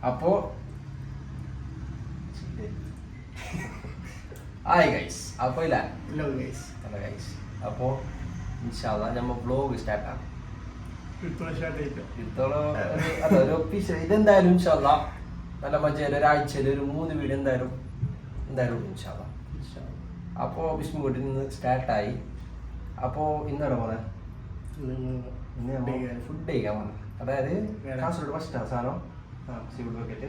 അപ്പോ hi guys. അപ്പൊ ഇല്ല അപ്പോ ഇൻഷാല്ലാ നമ്മൾ വ്ലോഗ് സ്റ്റാർട്ടാണ്. ഇതെന്തായാലും ഇൻഷാല്ലാ നല്ല മജയിൽ ഒരാഴ്ചയിൽ ഒരു 3 വീഡിയോ എന്തായാലും ഇൻഷാല്ലാ. അപ്പോ ബിസ്മിൽ നിന്ന് സ്റ്റാർട്ടായി. അപ്പോ ഇന്നവിടെ പോന്നെ ഫുഡ് കഴിക്കാൻ പോന്നെ. അതായത് കാസർഗോഡ് ഫസ്റ്റ് സാധനം സീ ഫുഡ് ബക്കറ്റ്.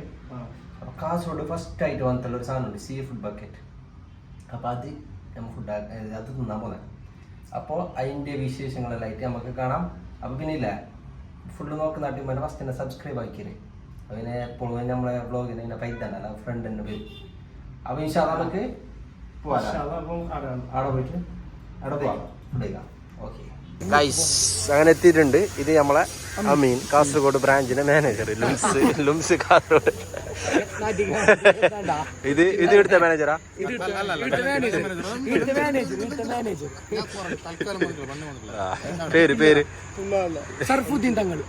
അപ്പൊ കാസർഗോഡ് ഫസ്റ്റ് ആയിട്ട് വന്നിട്ടുള്ള ഒരു സാധനമുണ്ട്, സീ ഫുഡ് ബക്കറ്റ്. അപ്പോൾ അത് നമ്മൾ ഫുഡ് അത് തിന്നാൻ പോകുന്നത്. അപ്പോൾ അതിൻ്റെ വിശേഷങ്ങളെല്ലാം ആയിട്ട് നമുക്ക് കാണാം. അപ്പോൾ പിന്നെ ഇല്ല ഫുള്ള് നോക്കുന്ന ടീം ഫസ്റ്റ് തന്നെ സബ്സ്ക്രൈബ് ആക്കിയത്. അതിനെ എപ്പോഴും നമ്മളെ വ്ളോഗിന് ഇതിനെ പൈതന്നല്ല ഫ്രണ്ട് തന്നെ വരും. അപ്പോൾ ഇൻഷാല്ലാ നമുക്ക് പോവാം. അവിടെ പോയിട്ട് അവിടെ പോവാം ഫുഡ് കഴിക്കാം. ഓക്കെ ഗൈസ്, അങ്ങനെ എത്തിയിട്ടുണ്ട്. ഇത് നമ്മളെ അമീൻ, കാസർഗോഡ് ബ്രാഞ്ചിന്റെ മാനേജർ. ലുംസ് കാസർഗോഡ്. ഇത് ഇവിടുത്തെ മാനേജറാ? പേര് സർഫുദ്ദീൻ തങ്ങൾ.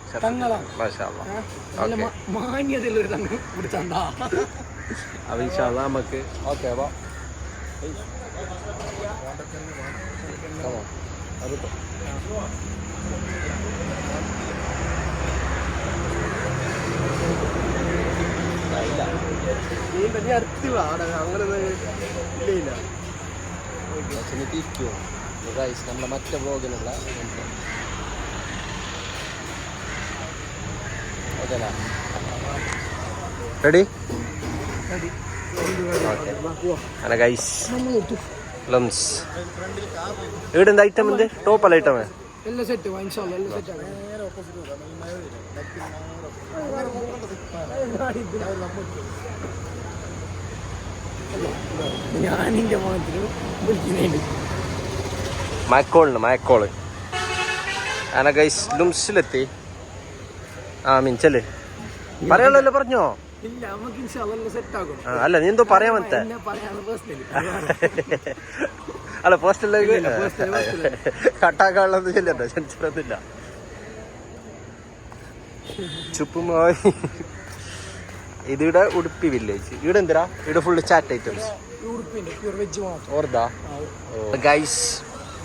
അപ്പൊ ഇൻഷാല്ലാ നമുക്ക് ഓക്കെ വാ. നമ്മളെ മറ്റേ ബ്ലോഗിലുള്ള റെഡി ഗൈസ്. ലംസ് ഇവിടെ എന്താ ഐറ്റം? എന്ത് ടോപ്പല്ല ഐറ്റം? എല്ലാം സെറ്റ്. മയക്കോള് അങ്ങനെ ഗൈസ് ലുംസിലെത്തി. മിഞ്ചല് പറയാനുള്ളല്ലോ, പറഞ്ഞോ? അല്ല നീ എന്തോ പറയാൻ വന്നേ? അല്ല പോസ്റ്റലിലേക്ക് കട്ടാക്കാനുള്ളത് ചെല്ലട്ടോ, ചെന്നില്ല ചുപ്പുമായി. ഇതിവിടെ ഉടുപ്പി വില്ലേജ്. ഇവിടെ എന്തിനാ? ഇവിടെ ഫുള്ള് ചാറ്റ് ഐറ്റംസ്. ഓർദാ ഗൈസ്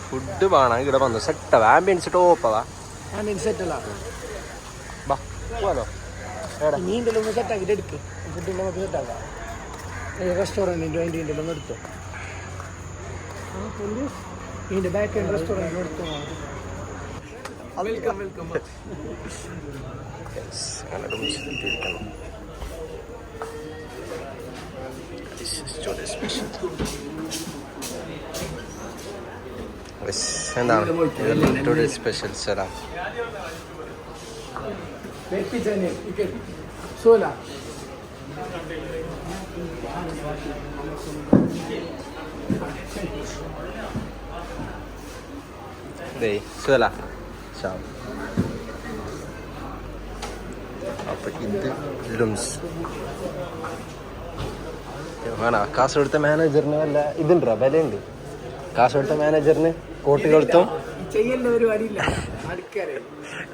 ഫുഡ് വേണം. ഇവിടെ വന്നു സെറ്റാവാ. ആംബിയൻസ് ടോപ്പാവാ. പോവാലോ. റെസ്റ്റോറൻറ്റിൻ്റെ അതിൻ്റെ ഒന്ന് എടുത്തോ. ഇതിൻ്റെ ബാക്ക് എൻഡ് റെസ്റ്റോറൻറ്റ് എടുത്തോ. Welcome welcome. എന്താണ് സ്പെഷ്യൽ സ്ഥലം? സോല സോല. അപ്പൊ ഇത് ലുംസ് വേണ. കാസർഗോഡത്തെ മാനേജറിന് വല്ല ഇതുണ്ടോ? വിലയുണ്ട് കാസർഗോഡത്തെ മാനേജറിന്? കോട്ടികൊളുത്തും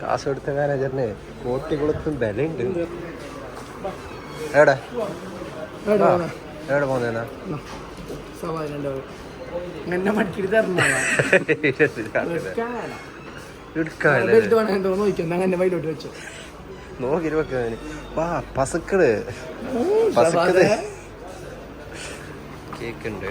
കാസർഗോഡത്തെ മാനേജറിന് കോട്ടികൊളുത്തും വിലയുണ്ട്. എവിടെ പോകുന്ന? നോക്കി പസക്കട് കേക്കുണ്ട്.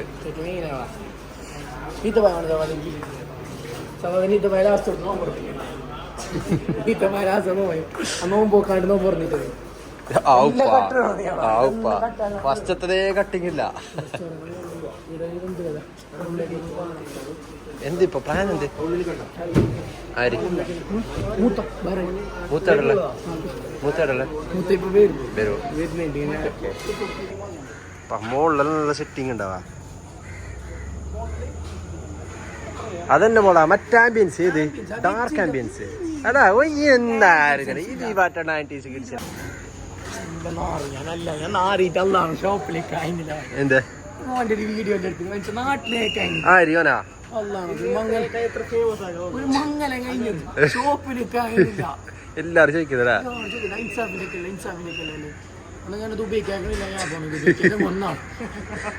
ഫസ്റ്റത്തെ കട്ടിങ് ഇല്ല. എന്തിപ്പോ പ്ലാൻ? എന്ത് ആര് മൂത്തടല്ലേ? മോളിലെല്ലാം നല്ല സെറ്റിങ് ഉണ്ടാവാ. അതന്നെ മോളാ മറ്റേ ആംബിയൻസ്. ഏത് ഡാർക്ക് ആംബിയൻസ്? അതാ എന്തായിരുന്നു ഇത്? ഈ പാറ്റ 90s കിഡ്സ്. എന്താ വീഡിയോ നാട്ടിലേക്ക്? ആര്യോനാ ഒരു മംഗലം എല്ലാരും ചോദിക്കുന്നല്ലേ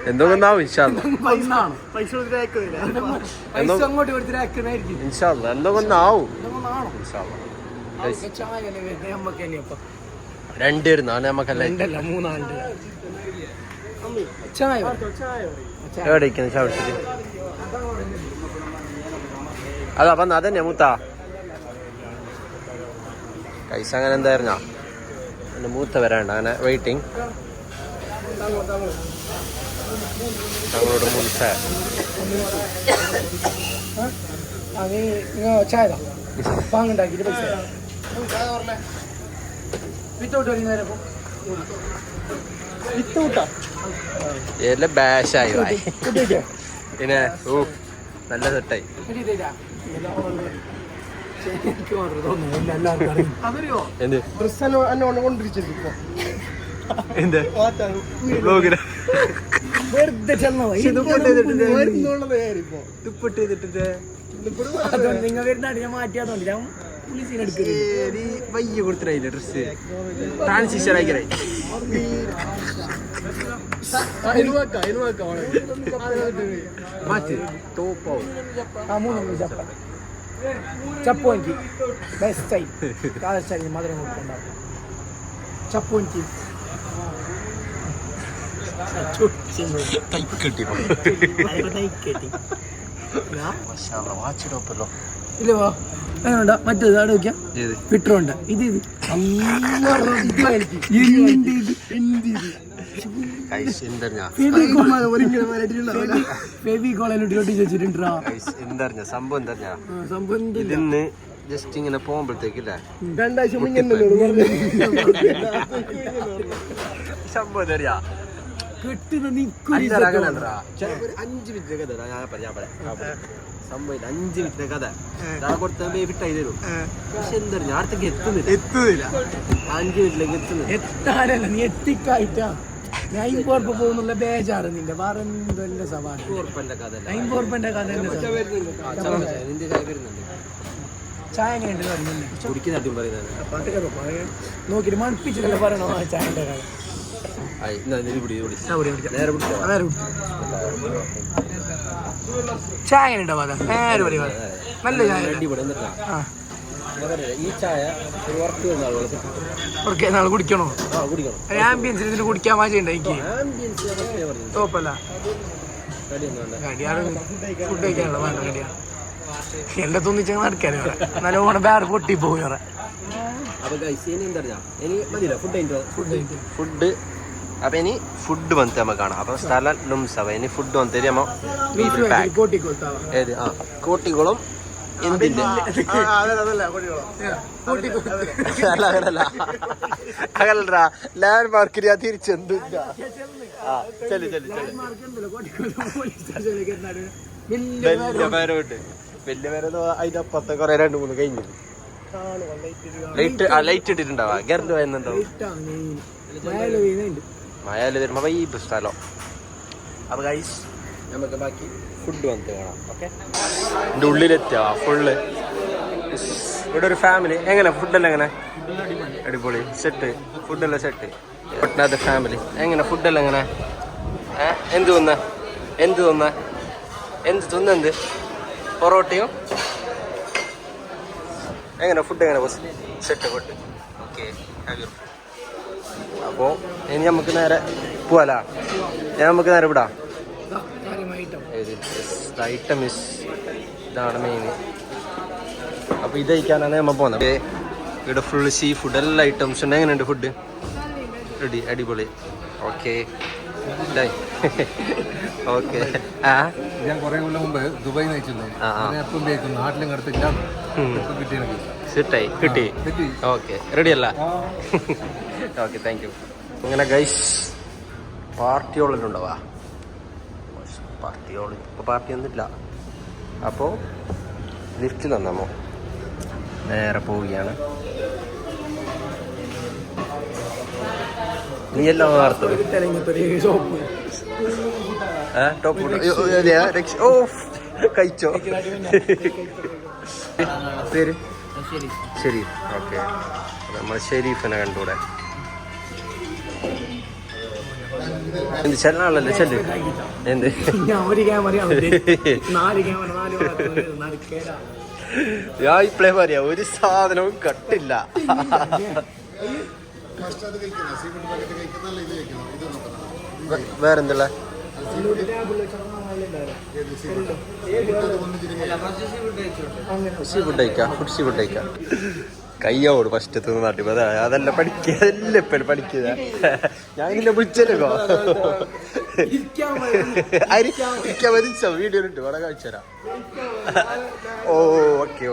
എന്തോ ഒന്നാവും എന്തോ ഒന്നാവും രണ്ടുപേരുന്നോ നമുക്കല്ല എവിടെ ഇരിക്കുന്നു ചവിട്ടിട്ട് അതാ വന്ന അതന്നെ മൂത്താ കൈസ അങ്ങനെ എന്തായിരുന്നോ എൻ്റെ മൂത്ത വരാണ്ട് അങ്ങനെ വെയിറ്റിംഗ് ഞങ്ങളോട് മൂത്ത എല്ലാം ബാഷായി പിന്നെ ഓ നല്ല സെറ്റായി നിങ്ങൾ വരുന്നാണ് ഞാൻ മാറ്റിയാന്നോണ്ട് ഞാൻ വയ്യ കൊടുത്തിട്ടായില്ലേ ഡ്രസ് ട്രാൻസിഷൻ ആയിക്കേ ചപ്പോഞ്ചി ബെസ്റ്റ് ആയി കാലസ്ഥായി മധുരം കൊടുക്കുന്നുണ്ടാവും ചപ്പോഞ്ചി ഇല്ല അങ്ങനെയുണ്ട മറ്റേത് അവിടെ നോക്കിയാ ഫിറ്ററുണ്ട് ഇത് ഇതിന്ന് ജസ്റ്റ് ഇങ്ങനെ പോകുമ്പോഴത്തേക്കില്ല സംഭവം തരാ ഒരു 5 മിനിറ്റ് കഥ ഞാൻ പറയാം സംഭവം 5 മിനിറ്റ് കഥ ഞാൻ കൊടുത്ത ഫിറ്റായി തരും പക്ഷെ എന്താ ഞാൻ അടുത്തേക്ക് എത്തുന്നില്ല 5 മിനിറ്റിലേക്ക് എത്തുന്നില്ല എത്താനല്ല നീ എത്തിക്കായിട്ടാ ഞാൻ ഇമ്പോർപ്പ് പോകുന്നുള്ള ബേജാറ് നിന്റെ വേറെ എന്തല്ല സവാൽ അമ്പൂർപ്പന്റെ കഥ ചായ എങ്ങനെയുണ്ട് നോക്കിട്ട് മണിപ്പിച്ചിട്ടല്ല പറയണോ ചായന്റെ കഥ ചായ ഉണ്ടാവാ നേരെ പടി നല്ല ചായ ഈ ചായ നാളെ കുടിക്കണോ ആംബിയൻസിൽ ഇതിന് കുടിക്കാൻ വാശിയുണ്ട് എനിക്ക് തോപ്പല്ല കടിയാണ് ഫുഡ് കഴിക്കാനുള്ള വേണ്ട കടിയാണ് എന്റെ തോന്നിച്ച നടക്കാനേ നല്ലോണം വേറെ പൊട്ടി പോയി വേറെ ഫുഡ് അപ്പൊ ഇനി ഫുഡ് വന്നിട്ട് നമുക്ക് കാണാം അപ്പൊ സ്ഥലം ലുംസവ ഇനി ഫുഡ് വന്നിട്ട് നമ്മ ഏത് കോട്ടിക്കുളം എന്തിന്റെ അങ്ങനല്ല ലാൻഡ് മാർക്കിന് ഞാൻ തിരിച്ചെന്ത് വലിയ പേരോട്ട് വലിയ പേരൊന്നും അതിന്റെ അപ്പുറത്തെ കൊറേ 2-3 കഴിഞ്ഞു ലൈറ്റ് ഇട്ടിട്ടുണ്ടാവാ ഗർഡ് വരുന്നുണ്ടാവും മഴയിൽ വരുമ്പോ വൈബ് സ്ഥലം അപ്പൊ ഗൈസ് നമുക്ക് ബാക്കി ഫുഡ് വന്നിട്ട് കാണാം ഓക്കെ എൻ്റെ ഉള്ളിലെത്തിയാ ഫുള്ള് ഇവിടെ ഒരു ഫാമിലി എങ്ങനെ ഫുഡെല്ലാം എങ്ങനെ അടിപൊളി സെറ്റ് ഫുഡെല്ലാം സെറ്റ് പട്ടണത്തെ ഫാമിലി എങ്ങനെ ഫുഡെല്ലാം എങ്ങനെ എന്ത് തിന്നെന്ത് പൊറോട്ടയും എങ്ങനെ ഫുഡ് എങ്ങനെ ബസ് സെറ്റ് ഫുഡ് ഓക്കെ അപ്പോൾ ഇനി നമുക്ക് നേരെ പോവാല നമുക്ക് നേരെ വിടാം ഐറ്റം ഇസ് ഇതാണ് മെയിൻ അപ്പോൾ ഇത് കഴിക്കാനാണ് നമ്മൾ പോകുന്നത് ഇവിടെ ഫുള്ള് സീ ഫുഡ് എല്ലാ ഐറ്റംസ് ഉണ്ട് എങ്ങനെയുണ്ട് ഫുഡ് റെഡി അടിപൊളി ഓക്കെ ഓക്കെ ഞാൻ കുറെ കൊല്ലം മുമ്പ് ദുബായി നയിച്ചിരുന്നു നാട്ടിലും കിടത്തില്ല സെറ്റായി കിട്ടി ഓക്കെ റെഡി അല്ല ഓക്കെ താങ്ക് യു ഇങ്ങനെ ഗൈസ് പാർട്ടിയോളിലുണ്ടാവാ പാർട്ടിയോളി ഇപ്പോൾ പാർട്ടി ഒന്നുമില്ല അപ്പോൾ ലിഫ്റ്റിൽ വന്നാമോ നേരെ പോവുകയാണ് നീ എല്ലാം വാർത്തത് ടോപ്പ് ഓ കഴിച്ചോ പേര് ഷെരീഫ്. ഓക്കെ, നമ്മൾ ഷെരീഫിനെ കണ്ടൂടെ. എന്ത് ചെല്ലാണല്ലോ ചെല്ല്. എന്ത് ഞാൻ ഇപ്പളേ പറയാ, ഒരു സാധനവും കട്ടില്ല. വേറെന്തല്ല സീ ഫുഡ് കഴിക്കാം. കയ്യോട് ഫസ്റ്റ് നാട്ടിൽ അതല്ല പഠിക്കുക, അതല്ല ഇപ്പം പഠിക്കുക. ഞാൻ ഇങ്ങനെ വിളിച്ചല്ലോ വീഡിയോ ഇട്ട് വേണം കാണിച്ചു തരാം. Okay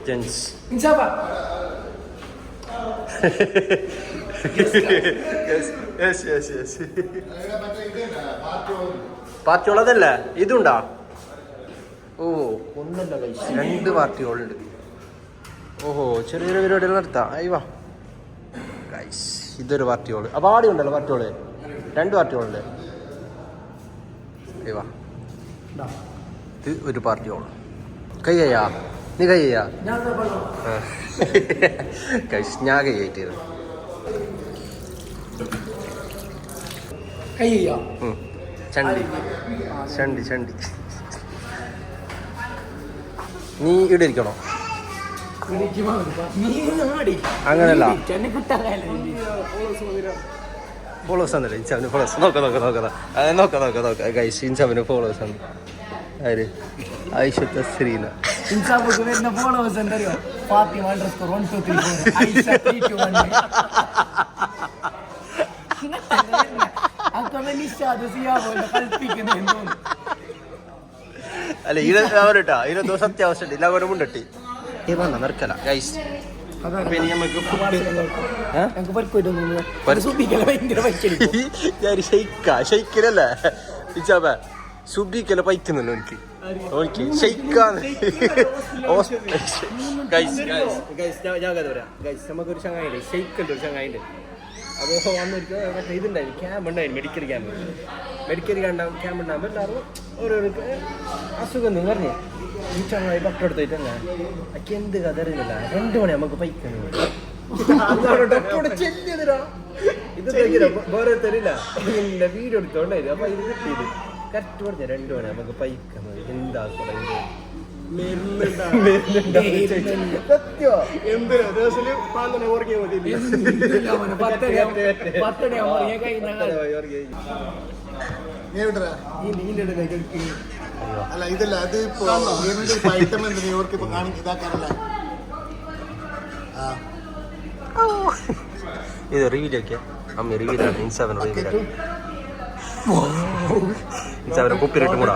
gents പാർട്ടിയുള്ളതല്ല ഇതുണ്ടാ? ഓ ഒന്നല്ല ഗൈസ്, 2 പാർട്ടികളുണ്ട്. ഓഹോ, ചെറിയ പരിപാടികൾ നടത്താം. അയ്യവാ ഗൈസ്, ഇതൊരു പാർട്ടിയോള്. അപ്പോൾ ആടി ഉണ്ടല്ലോ പാർട്ടിയോള്, 2 പാർട്ടികളുണ്ട്. അയ്യവാ, ഇത് ഒരു പാർട്ടിയോള്. കയ്യാ നീ കയ്യാ ഗൈസ്, ഞാൻ കയ്യായിട്ട് ചണ്ടി. നീ ഇവിടെ ഇരിക്കണോ? അങ്ങനല്ല, ഫോളോവേഴ്സ് ആണല്ലേ ഇൻസാമിന് ഫോളോവേഴ്സ്. നോക്കാം ഗൈസ്, ഇൻസാമിന് ഫോളോവേഴ്സ് ആണ്. ആര്? ആയിഷ തസ്രീന. ഇൻസാഫിക്ക് വരുന്ന ഫോളോവേഴ്സ് എന്തറിയോ? ഫാത്തിമ _123 ആയിഷ 321. അല്ല ഇത് അവരട്ടാ, ഇതിനൊന്നും സത്യാവസ്ഥ ഇല്ല. അവരെ മുണ്ടട്ടി നിർക്കല ഗൈസ്. ഷെയ്ക്കലല്ലേ ഇച്ചാബ സുബിക്കല പൈക്കുന്നല്ലോ എനിക്ക് നമുക്കൊരു ചങ്ങായിണ്ട്, ഷെയ്ക്കല്ല ഒരു ചങ്ങായിണ്ട്. അപ്പോൾ വന്നൊരിക്കൽ മറ്റേ ഇതുണ്ടായിരുന്നു, ക്യാമ്പ് ഉണ്ടായിരുന്നു, മെഡിക്കൽ ക്യാമ്പ് ഉണ്ടാകുമ്പോൾ എല്ലാവരും ഓരോർക്ക് അസുഖം എന്ന് പറഞ്ഞേ ഈ ചങ്ങായി ഡോക്ടർ എടുത്തിട്ട് തന്നെ എനിക്ക് എന്ത് കഥ അറിയുന്നില്ല. 2 മണി നമുക്ക് പൈക്കണം. ഡോക്ടറോട് ചെല്ലിയതിരാ ഇത് വേറെ തരില്ല, എൻ്റെ വീഡിയോ എടുത്തോണ്ടായിരുന്നു. അപ്പോൾ ഇത് കിട്ടിയത് കറക്റ്റ് പറഞ്ഞ 2 മണി നമുക്ക് പൈക്കുന്നത്. എന്താ അല്ല ഇതല്ല, അത് ഇപ്പൊ ഐറ്റം എന്ത് ഇവർക്ക് ഇപ്പൊ ഇതാക്കാനല്ല. ഇത് റിവീലൊക്കെ അമ്മ റിവീലാണ്. ഇൻസാബിന് റിവീലാണ്. ഇൻസാബിന് കുപ്പിലിട്ട് കൂടാ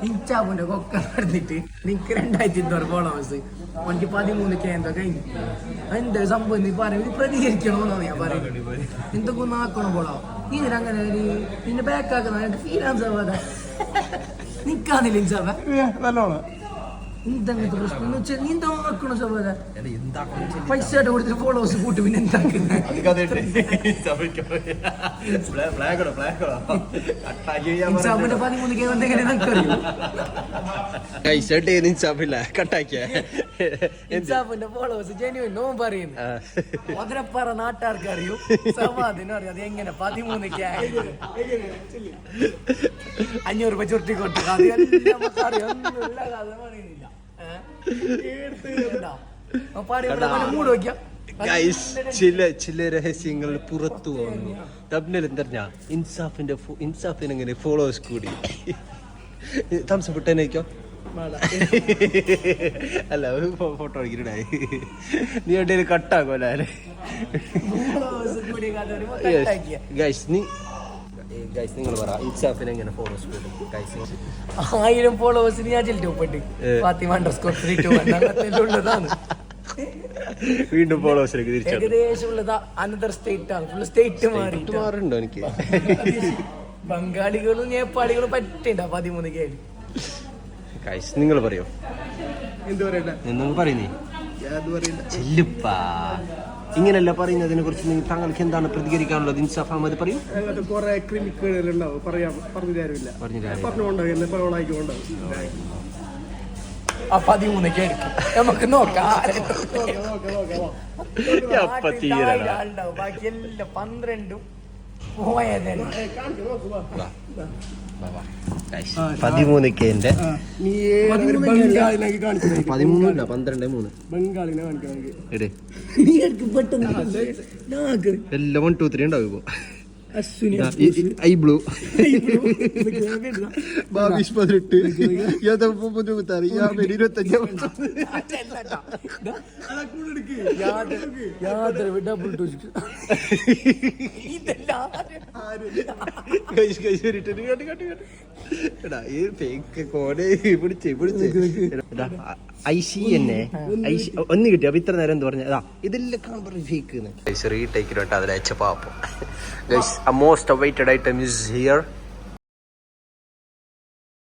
ഇൻചാബിന്റെ കൊക്ക നടന്നിട്ട് നിനക്ക് 2200 ഫോളോവേഴ്സ്, എനിക്ക് 13K എന്തോ കഴിഞ്ഞു. എന്താ സംഭവം നീ പറയും, പ്രതികരിക്കണമെന്നാണ് ഞാൻ പറയുന്നത്. എന്തൊക്കെ ഒന്ന് ആക്കണം പോളോ ഇതിനങ്ങനെ നിന്നെ ബാക്കാക്കുന്ന എനിക്ക് ഫീലാൻസ് ആവാതെ നിക്കാന്നില്ല ഇൻസാബ. നല്ലോണം എന്തെങ്ങനത്തെ പ്രശ്നം എന്ന് വെച്ചാൽ നീ എന്താ ആക്കണോ സഹോദര? പൈസ കൊടുത്തിട്ട് ഫോളോവേഴ്സ് കൂട്ടി പിന്നെ എന്താക്കുന്നത്? ഇൻസാബിന്റെ 13K എന്തെങ്ങനെ നമുക്കറിയോ? ഇൻസാബിന്റെ ഫോളോവേഴ്സ് ജെന്യുവൻ നോ പറയുന്നു. മധുരപ്പാറ നാട്ടുകാർക്ക് അറിയൂ, സമാധിനും അറിയാം. അത് എങ്ങനെ 13K ആയത്? 500 രൂപ ചുരുട്ടി കൊടുത്തു. അറിയാം, ഒന്നുമില്ല, കഥ പറയുന്നില്ല. ചില രഹസ്യങ്ങൾ പുറത്തു വന്നു. തബ്നൽ എന്താ ഇൻസാഫിന് എങ്ങനെ ഫോളോവേഴ്സ് കൂടി താമസപ്പെട്ടേനോ? അല്ല, ഫോട്ടോ എടുക്കിട്ടായി നീ എവിടെയും കട്ടാക്കോല്ലേ? നിങ്ങൾ പറ, ഇൻസാഫിന് എങ്ങനെ ഫോളോവേഴ്സ് കൂടും? 1000 ഫോളോവേഴ്സിന് ഞാൻ ചെല്ലിട്ട് ഫാത്തിമ _321 ഉള്ളതാണ്. വീണ്ടും ഫോളോവേഴ്സിലേക്ക് തിരിച്ചു ഏകദേശം ഉള്ളതാ. അനദർ സ്റ്റേറ്റ് ആണ്, ഫുൾ സ്റ്റേറ്റ് മാറിയിട്ടുണ്ടോ? എനിക്ക് ബംഗാളികളും നേപ്പാളികളും പറ്റണ്ട 13K. നിങ്ങൾ പറയോ? എന്ത് പറയണ്ട എന്തെങ്കിലും പറയുന്നേ അത് പറയണ്ട ചെല്ലുപ്പാ. ഇങ്ങനെയല്ല പറയുന്നതിനെ കുറിച്ച് താങ്കൾക്ക് എന്താണ് പ്രതികരിക്കാനുള്ളത്? ഇൻസാഫ് അഹമ്മദ് പറയും. അങ്ങനത്തെ കുറെ ക്രിമിക്കുകളുണ്ടാവും പറഞ്ഞു തരമില്ല പറഞ്ഞുകൊണ്ടാവും ആ 13 എടുക്കും നമുക്ക് നോക്കാം ബാക്കി എല്ലാം 12 പോയതന്നെ 13K-ന്റെ 13 12 ബംഗാളിനെ കാണിക്കണം ഇടേ പെട്ടെന്ന് എല്ലാം 1 2 3 ഉണ്ടാവും ഇപ്പൊ. അശ്വിനി ഐ ബ്ലൂ बावीस 18 या तो मुझे बता रही या मेरी 25 ഡബിൾ ടു ഒന്ന് കിട്ടി. അപ്പൊ ഇത്ര നേരം എന്ത് പറഞ്ഞ ഇതെല്ലാം കാണുമ്പോൾ ഫേക്ക് റീടേക്കിലോട്ട് അതിൽ അയച്ച പാപ്പം. Most awaited item is here.